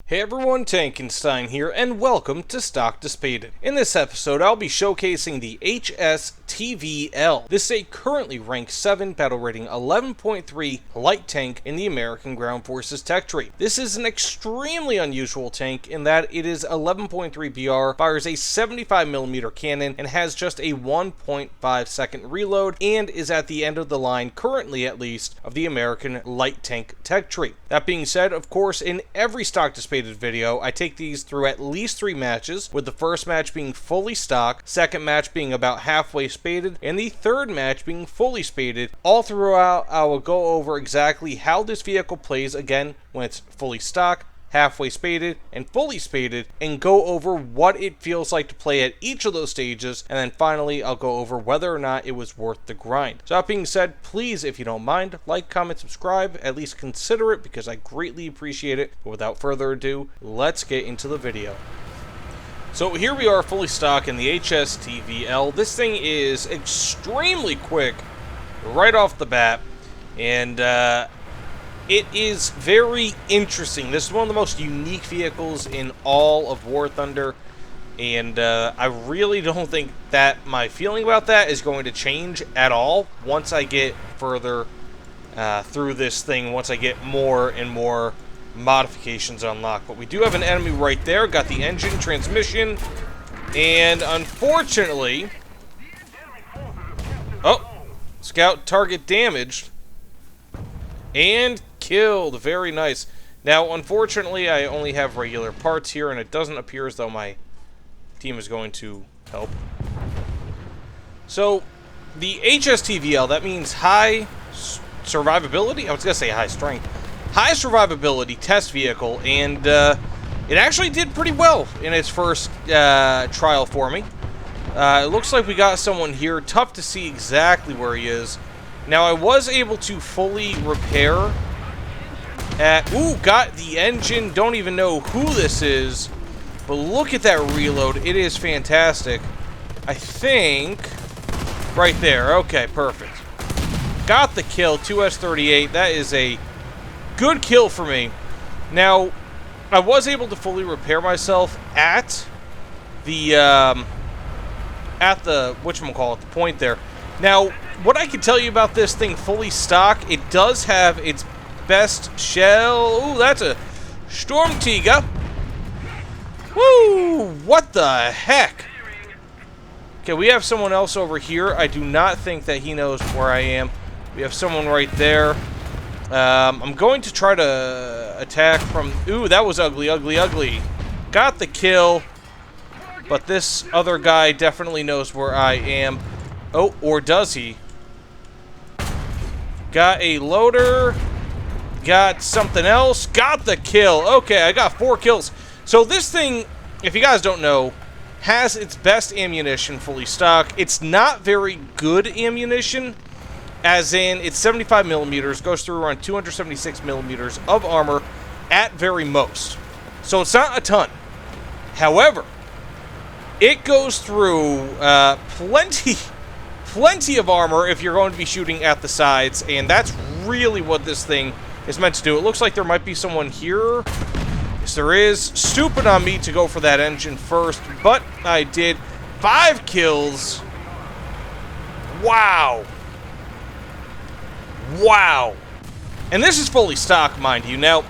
Hey everyone, Tankenstein here, and welcome to Stock to Spaded. In this episode, I'll be showcasing the HSTV-L. This is a currently ranked 7, battle rating 11.3 light tank in the American Ground Forces tech tree. This is an extremely unusual tank in that it is 11.3 BR, fires a 75mm cannon, and has just a 1.5 second reload, and is at the end of the line, currently at least, of the American light tank tech tree. That being said, of course, in every Stock to Spaded video, I take these through at least 3 matches, with the first match being fully stock, second match being about halfway spaded, and the third match being fully spaded. All throughout, I will go over exactly how this vehicle plays, again, when it's fully stock, halfway spaded, and fully spaded, and go over what it feels like to play at each of those stages, and then finally I'll go over whether or not it was worth the grind. So that being said, please, if you don't mind, like, comment, subscribe, at least consider it because I greatly appreciate it. But without further ado, let's get into the video. So here we are fully stock in the HSTV-L. This thing is extremely quick right off the bat, and it is very interesting. This is one of the most unique vehicles in all of War Thunder, and I really don't think that my feeling about that is going to change at all once I get further through this thing, once I get more and more modifications unlocked. But we do have an enemy right there, got the engine, transmission, and unfortunately... Oh! Scout target damaged. And killed. Very nice. Now, unfortunately, I only have regular parts here, and it doesn't appear as though my team is going to help. So, the HSTVL, that means high survivability? I was going to say high strength. High survivability test vehicle, and it actually did pretty well in its first trial for me. It looks like we got someone here. Tough to see exactly where he is. Now, I was able to fully repair at... Ooh, got the engine. Don't even know who this is. But look at that reload. It is fantastic. I think... Right there. Okay, perfect. Got the kill. 2S38. That is a good kill for me. Now, I was able to fully repair myself at the... whatchamacallit, the point there. Now, what I can tell you about this thing fully stock, it does have its best shell. Ooh, that's a Storm Tiga. Woo! What the heck? Okay, we have someone else over here. I do not think that he knows where I am. We have someone right there. I'm going to try to attack from... Ooh, that was ugly, ugly, ugly. Got the kill. But this other guy definitely knows where I am. Oh, or does he? Got a loader. Got something else. Got the kill. Okay, I got 4 kills. So this thing, if you guys don't know, has its best ammunition fully stock. It's not very good ammunition, as in it's 75mm, goes through around 276mm of armor at very most. So it's not a ton. However, it goes through plenty of armor if you're going to be shooting at the sides, and that's really what this thing is meant to do. It looks like there might be someone here. Yes, there is. Stupid on me to go for that engine first, but I did. 5 kills. Wow. Wow. And this is fully stock, mind you. Now,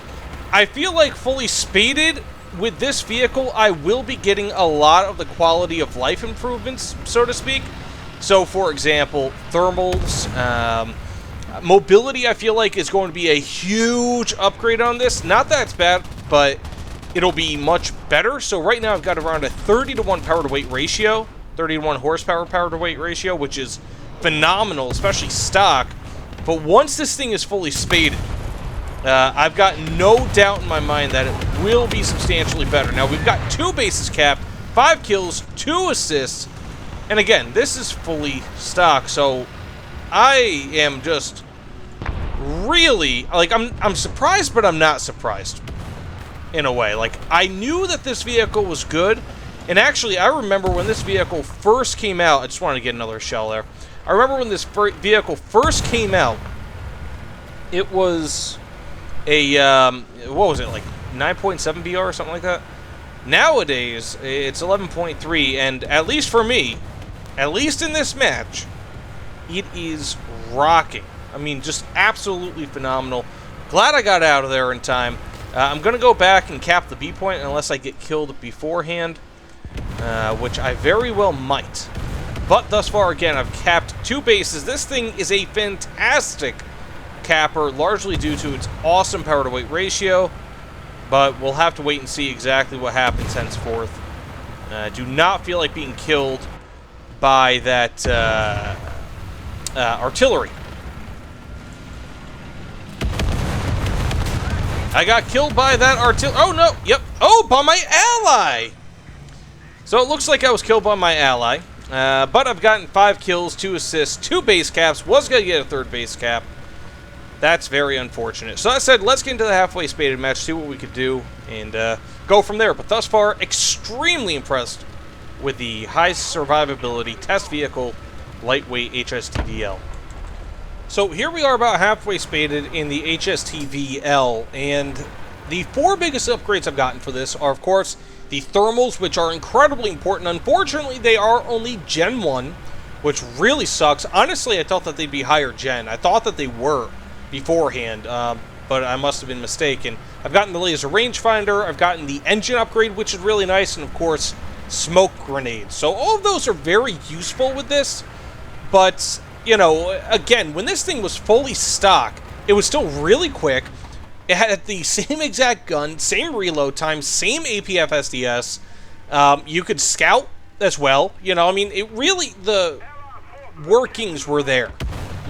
I feel like fully spaded with this vehicle, I will be getting a lot of the quality of life improvements, so to speak. So, for example, thermals, mobility, I feel like is going to be a huge upgrade on this. Not that it's bad, but it'll be much better. So right now I've got around a 30-to-1 power-to-weight ratio, 30-to-1 horsepower power-to-weight ratio, which is phenomenal, especially stock. But once this thing is fully spaded, I've got no doubt in my mind that it will be substantially better. Now, we've got 2 bases capped, 5 kills, 2 assists, and again, this is fully stock, so I am just really, like, I'm surprised, but I'm not surprised, in a way. Like, I knew that this vehicle was good, and actually, I remember when this vehicle first came out, I just wanted to get another shell there. I remember when this vehicle first came out, it was a, what was it, like 9.7 BR or something like that. Nowadays, it's 11.3, and at least for me, at least in this match, it is rocking. I mean, just absolutely phenomenal. Glad I got out of there in time. I'm going to go back and cap the B point unless I get killed beforehand, which I very well might. But thus far, again, I've capped 2 bases. This thing is a fantastic capper, largely due to its awesome power-to-weight ratio. But we'll have to wait and see exactly what happens henceforth. Do not feel like being killed by that artillery. I got killed by that artillery. Oh, no. Yep. Oh, by my ally. So it looks like I was killed by my ally. But I've gotten 5 kills, 2 assists, 2 base caps. Was going to get a 3rd base cap. That's very unfortunate. So that said, let's get into the halfway spaded match, see what we could do, and go from there. But thus far, extremely impressed with the high survivability test vehicle lightweight HSTV-L. So here we are about halfway spaded in the HSTV-L, and the 4 biggest upgrades I've gotten for this are, of course, the thermals, which are incredibly important. Unfortunately, they are only Gen 1, which really sucks. Honestly, I thought that they'd be higher Gen. I thought that they were beforehand, but I must have been mistaken. I've gotten the laser rangefinder, I've gotten the engine upgrade, which is really nice, and of course, smoke grenades. So all of those are very useful with this, but, you know, again, when this thing was fully stock, it was still really quick. It had the same exact gun, same reload time, same APF SDS. You could scout as well, you know, I mean, it really, the workings were there.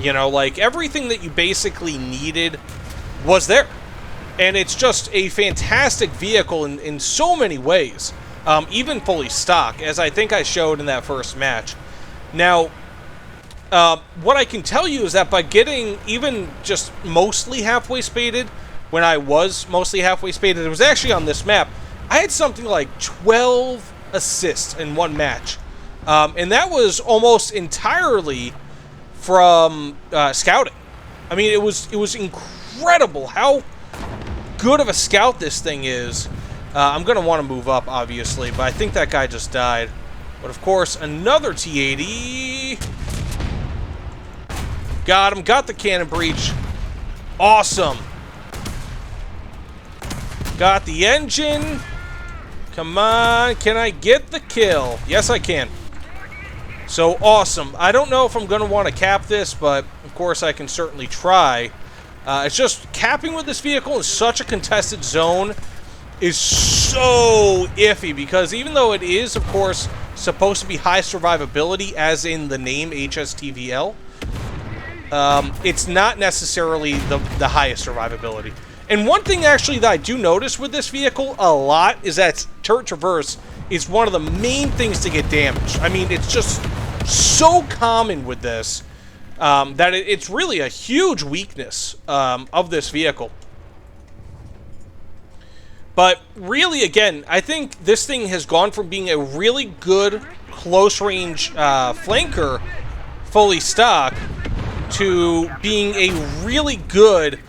You know, like, everything that you basically needed was there. And it's just a fantastic vehicle in so many ways. Even fully stock, as I think I showed in that first match. Now, what I can tell you is that by getting even just mostly halfway spaded, when I was mostly halfway spaded, it was actually on this map, I had something like 12 assists in one match. And that was almost entirely from scouting. I mean, it was incredible how good of a scout this thing is. I'm going to want to move up, obviously, but I think that guy just died. But, of course, another T-80. Got him. Got the cannon breach. Awesome. Got the engine. Come on. Can I get the kill? Yes, I can. So, awesome. I don't know if I'm going to want to cap this, but, of course, I can certainly try. It's just capping with this vehicle in such a contested zone is so iffy, because even though it is, of course, supposed to be high survivability, as in the name HSTVL, it's not necessarily the highest survivability. And one thing, actually, that I do notice with this vehicle a lot is that turret traverse is one of the main things to get damaged. I mean, it's just so common with this that it's really a huge weakness of this vehicle. But really, again, I think this thing has gone from being a really good close-range flanker, fully stock, to being a really good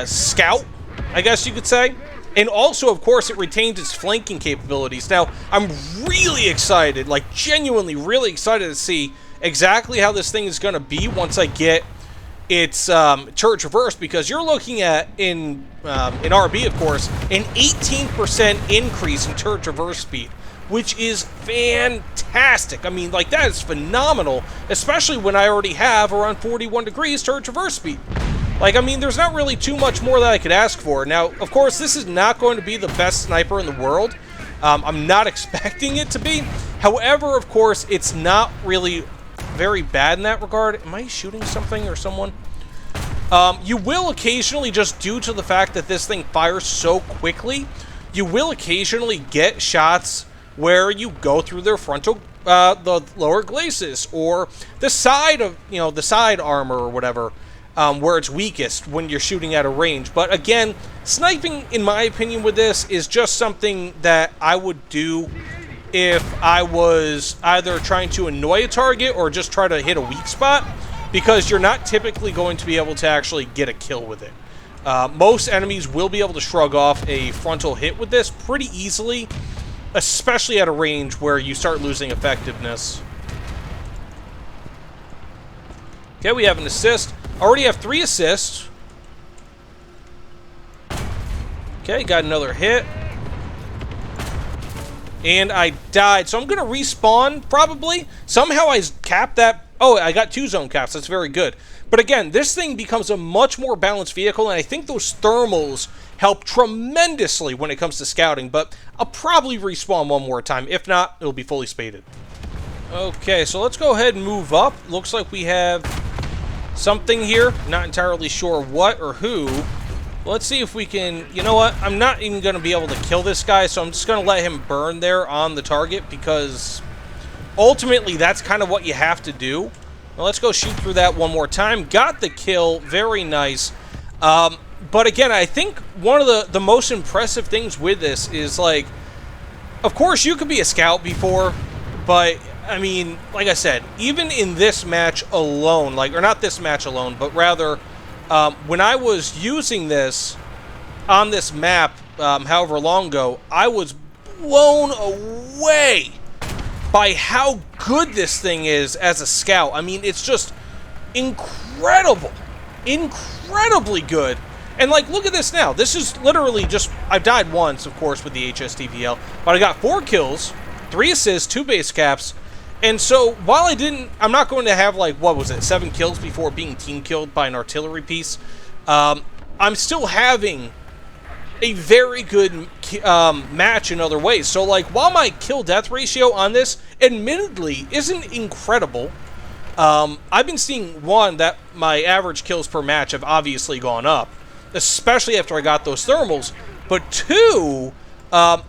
scout, I guess you could say. And also, of course, it retains its flanking capabilities. Now, I'm really excited, like genuinely really excited to see exactly how this thing is going to be once I get its turret traverse, because you're looking at, in RB, of course, an 18% increase in turret traverse speed, which is fantastic. I mean, like, that is phenomenal, especially when I already have around 41 degrees turret traverse speed. Like, I mean, there's not really too much more that I could ask for. Now, of course, this is not going to be the best sniper in the world. I'm not expecting it to be. However, of course, it's not really very bad in that regard. Am I shooting something or someone? You will occasionally, just due to the fact that this thing fires so quickly, you will occasionally get shots where you go through their frontal, the lower glacis, or the side of, you know, the side armor or whatever, where it's weakest when you're shooting at a range. But again, sniping, in my opinion, with this is just something that I would do if I was either trying to annoy a target or just try to hit a weak spot, because you're not typically going to be able to actually get a kill with it. Most enemies will be able to shrug off a frontal hit with this pretty easily, especially at a range where you start losing effectiveness. Okay, we have an assist. Already have 3 assists. Okay, got another hit. And I died, so I'm going to respawn, probably. Somehow I capped that. Oh, I got 2 zone caps. That's very good. But again, this thing becomes a much more balanced vehicle, and I think those thermals help tremendously when it comes to scouting. But I'll probably respawn one more time. If not, it'll be fully spaded. Okay, so let's go ahead and move up. Looks like we have something here. Not entirely sure what or who. Let's see if we can... You know what? I'm not even going to be able to kill this guy, so I'm just going to let him burn there on the target, because ultimately that's kind of what you have to do. Well, let's go shoot through that one more time. Got the kill. Very nice. But again, I think one of the most impressive things with this is, like, of course you could be a scout before, but I mean, like I said, even in this match alone, like, or not this match alone, but rather when I was using this on this map however long ago, I was blown away by how good this thing is as a scout. I mean, it's just incredible. Incredibly good. And, like, look at this now. This is literally just... I've died once, of course, with the HSTV-L, but I got 4 kills, 3 assists, 2 base caps. And so, while I'm not going to have, like, what was it, 7 kills before being team killed by an artillery piece, I'm still having a very good match in other ways. So, like, while my kill-death ratio on this, admittedly, isn't incredible, I've been seeing, one, that my average kills per match have obviously gone up, especially after I got those thermals, but 2,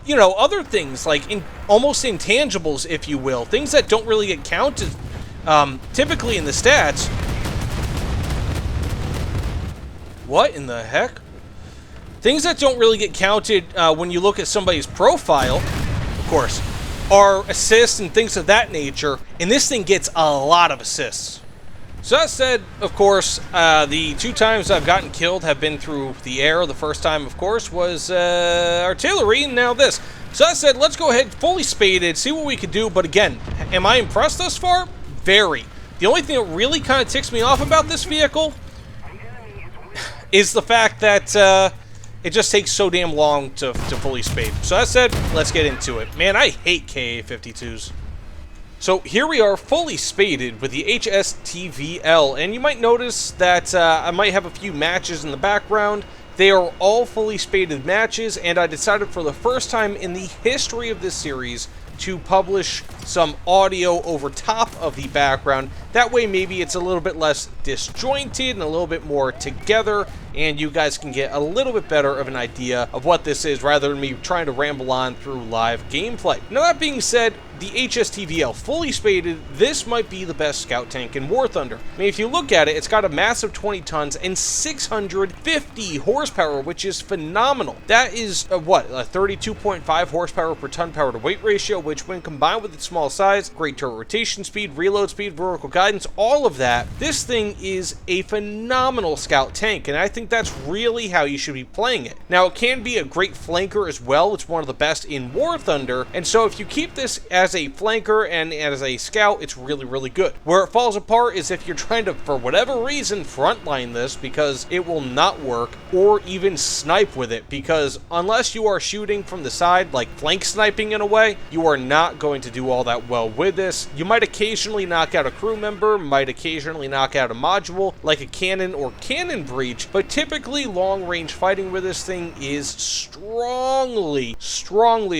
you know, other things, like almost intangibles, if you will, things that don't really get counted typically in the stats. What in the heck? Things that don't really get counted when you look at somebody's profile, of course, are assists and things of that nature, and this thing gets a lot of assists. So that said, of course, the 2 times I've gotten killed have been through the air. The first time, of course, was artillery, and now this. So that said, let's go ahead, fully spaded, see what we could do. But again, am I impressed thus far? Very. The only thing that really kind of ticks me off about this vehicle is the fact that it just takes so damn long to fully spade. So that said, let's get into it. Man, I hate KA-52s. So here we are, fully spaded with the HSTV-L, and you might notice that I might have a few matches in the background. They are all fully spaded matches, and I decided for the first time in the history of this series to publish some audio over top of the background. That way maybe it's a little bit less disjointed and a little bit more together, and you guys can get a little bit better of an idea of what this is rather than me trying to ramble on through live gameplay. Now, that being said, the HSTV-L fully spaded, this might be the best scout tank in War Thunder. I mean, if you look at it, it's got a massive 20 tons and 650 horsepower, which is phenomenal. That is, what, a 32.5 horsepower per ton power to weight ratio, which when combined with its small size, great turret rotation speed, reload speed, vertical guidance, all of that, this thing is a phenomenal scout tank, and I think that's really how you should be playing it. Now, it can be a great flanker as well. It's one of the best in War Thunder, and so if you keep this as a flanker and as a scout, it's really, really good. Where it falls apart is if you're trying to, for whatever reason, frontline this, because it will not work, or even snipe with it, because unless you are shooting from the side, like flank sniping in a way, you are not going to do all that well with this. You might occasionally knock out a crew member, might occasionally knock out a module, like a cannon or cannon breach, but typically long-range fighting with this thing is strongly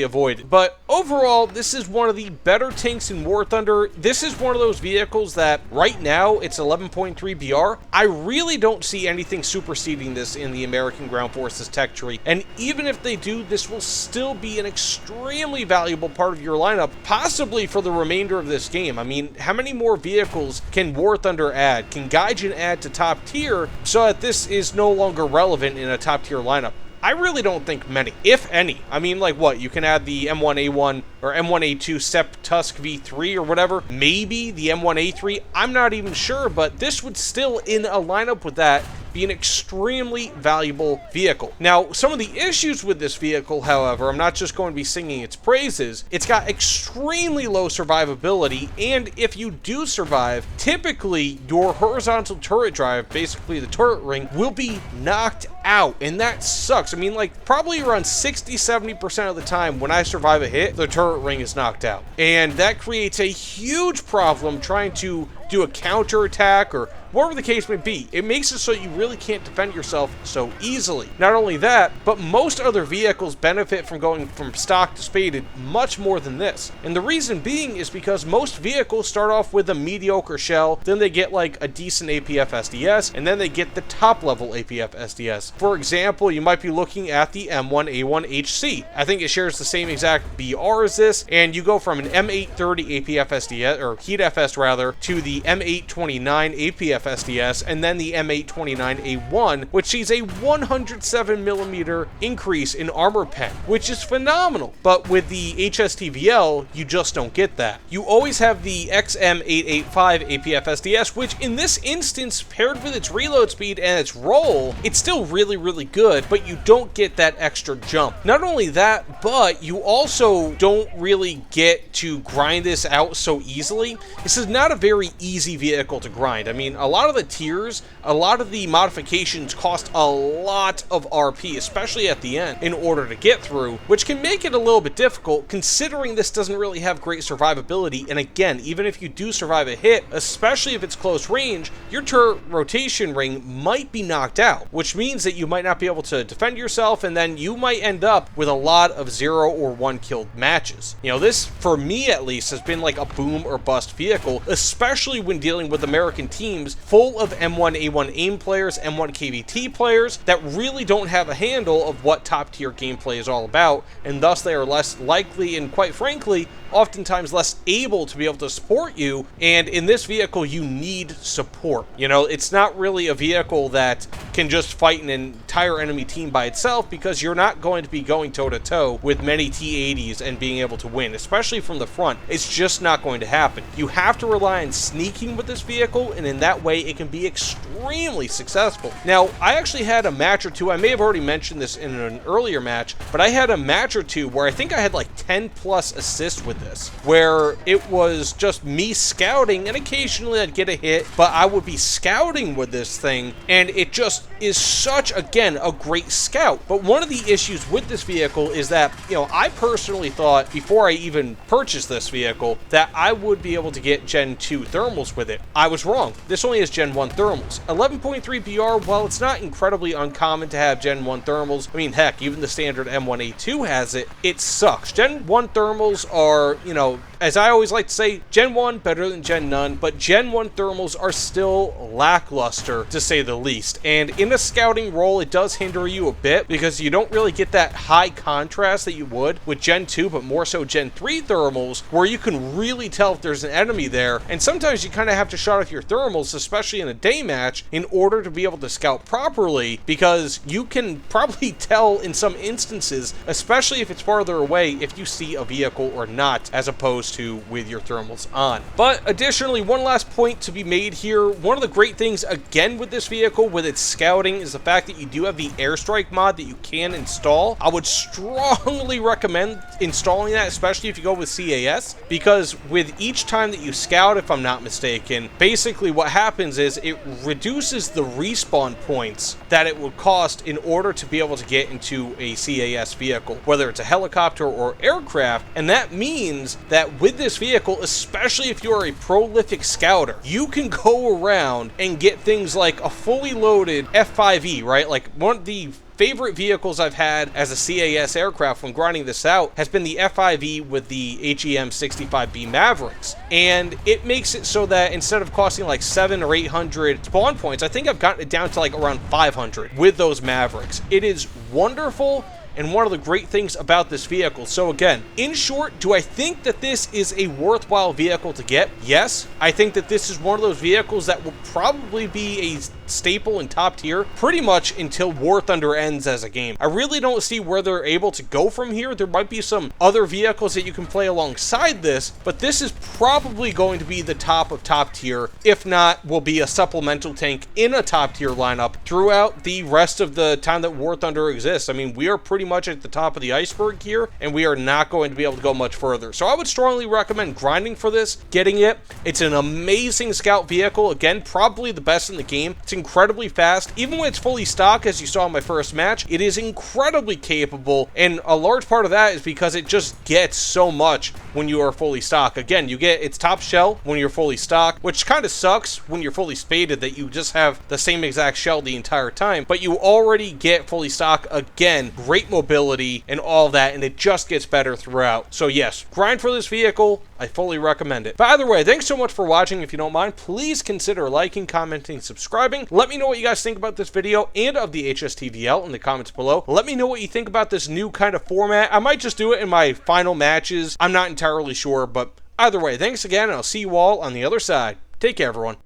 avoided. But overall, this is one of the better tanks in War Thunder. This is one of those vehicles that right now it's 11.3 BR. I really don't see anything superseding this in the American Ground Forces tech tree, and even if they do, this will still be an extremely valuable part of your lineup, possibly for the remainder of this game. I mean, how many more vehicles can War Thunder add? Can Gaijin add to top tier so that this is no longer relevant in a top tier lineup? I really don't think many, if any. I mean, like what? You can add the M1A1 or M1A2 Sep Tusk V3 or whatever. Maybe the M1A3. I'm not even sure, but this would still, in a lineup with that, be an extremely valuable vehicle. Now, some of the issues with this vehicle, however, I'm not just going to be singing its praises. It's got extremely low survivability, and if you do survive, typically your horizontal turret drive, basically the turret ring, will be knocked out, and that sucks. I mean, like, probably around 60-70% of the time when I survive a hit, the turret ring is knocked out, and that creates a huge problem trying to do a counterattack or whatever the case may be. It makes it so you really can't defend yourself so easily. Not only that, but most other vehicles benefit from going from stock to spaded much more than this. And the reason being is because most vehicles start off with a mediocre shell, then they get like a decent APF SDS, and then they get the top level APF SDS. For example, you might be looking at the M1A1HC. I think it shares the same exact BR as this, and you go from an M830 APF SDS, or Heat FS rather, to the M829 APF SDS, and then the M829A1, which sees a 107mm increase in armor pen, which is phenomenal. But with the HSTV-L, you just don't get that. You always have the XM885 APF SDS, which in this instance, paired with its reload speed and its roll, it's still really good, but you don't get that extra jump. Not only that, but you also don't really get to grind this out so easily. This is not a very easy vehicle to grind. I mean, a lot of the tiers, a lot of the modifications cost a lot of RP, especially at the end, in order to get through, which can make it a little bit difficult considering this doesn't really have great survivability. And again, even if you do survive a hit, especially if it's close range, your turret rotation ring might be knocked out, which means that you might not be able to defend yourself, and then you might end up with a lot of 0 or 1 killed matches. You know, this, for me at least, has been like a boom or bust vehicle, especially when dealing with American teams full of M1A1 AIM players, M1 KVT players that really don't have a handle of what top tier gameplay is all about, and thus they are less likely and, quite frankly, oftentimes less able to be able to support you. And in this vehicle, you need support. You know, it's not really a vehicle that can just fight an entire enemy team by itself, because you're not going to be going toe-to-toe with many T-80s and being able to win, especially from the front. It's just not going to happen. You have to rely on sneaking with this vehicle, and in that way, it can be extremely successful. Now, I actually had a match or two, I may have already mentioned this in an earlier match, but I had a match or two where I think I had like 10 plus assists with this, where it was just me scouting, and occasionally I'd get a hit, but I would be scouting with this thing, and it just is such, again, a great scout. But one of the issues with this vehicle is that, you know, I personally thought before I even purchased this vehicle that I would be able to get Gen 2 thermals with it. I was wrong. This only has Gen 1 thermals. 11.3 BR, while it's not incredibly uncommon to have Gen 1 thermals, I mean, heck, even the standard M1A2 has it, it sucks. Gen 1 thermals are, you know, as I always like to say, Gen 1 better than Gen none, but Gen 1 thermals are still lackluster, to say the least. And in a scouting role, it does hinder you a bit, because you don't really get that high contrast that you would with Gen 2, but more so Gen 3 thermals, where you can really tell if there's an enemy there. And sometimes you kind of have to shut off your thermals, especially in a day match, in order to be able to scout properly, because you can probably tell in some instances, especially if it's farther away, if you see a vehicle or not, as opposed to with your thermals on. But additionally, one last point to be made here, one of the great things again with this vehicle, with its scouting, is the fact that you do have the Airstrike mod that you can install. I would strongly recommend installing that, especially if you go with CAS, because with each time that you scout, if I'm not mistaken, basically what happens is it reduces the respawn points that it would cost in order to be able to get into a CAS vehicle, whether it's a helicopter or aircraft. And that means that with this vehicle, especially if you're a prolific scouter, you can go around and get things like a fully loaded F5E, right? Like, one of the favorite vehicles I've had as a CAS aircraft when grinding this out has been the F5E with the HEM-65B Mavericks. And it makes it so that instead of costing like 700 or 800 spawn points, I think I've gotten it down to like around 500 with those Mavericks. It is wonderful, and one of the great things about this vehicle. So again, in short, do I think that this is a worthwhile vehicle to get? Yes. I think that this is one of those vehicles that will probably be a staple and top tier pretty much until War Thunder ends as a game. I really don't see where they're able to go from here. There might be some other vehicles that you can play alongside this, but this is probably going to be the top of top tier, if not will be a supplemental tank in a top tier lineup throughout the rest of the time that War Thunder exists. I mean, we are pretty much at the top of the iceberg here, and we are not going to be able to go much further. So I would strongly recommend grinding for this, getting it. It's an amazing scout vehicle. Again, probably the best in the game. It's incredibly fast. Even when it's fully stock, as you saw in my first match, it is incredibly capable, and a large part of that is because it just gets so much when you are fully stock. Again, you get its top shell when you're fully stock, which kind of sucks when you're fully spaded that you just have the same exact shell the entire time, but you already get fully stock. Again, great mobility and all that, and it just gets better throughout. So yes, grind for this vehicle. I fully recommend it. But either way, thanks so much for watching. If you don't mind, please consider liking, commenting, subscribing. Let me know what you guys think about this video and of the HSTVL in the comments below. Let me know what you think about this new kind of format. I might just do it in my final matches. I'm not entirely sure, but either way, thanks again, and I'll see you all on the other side. Take care, everyone.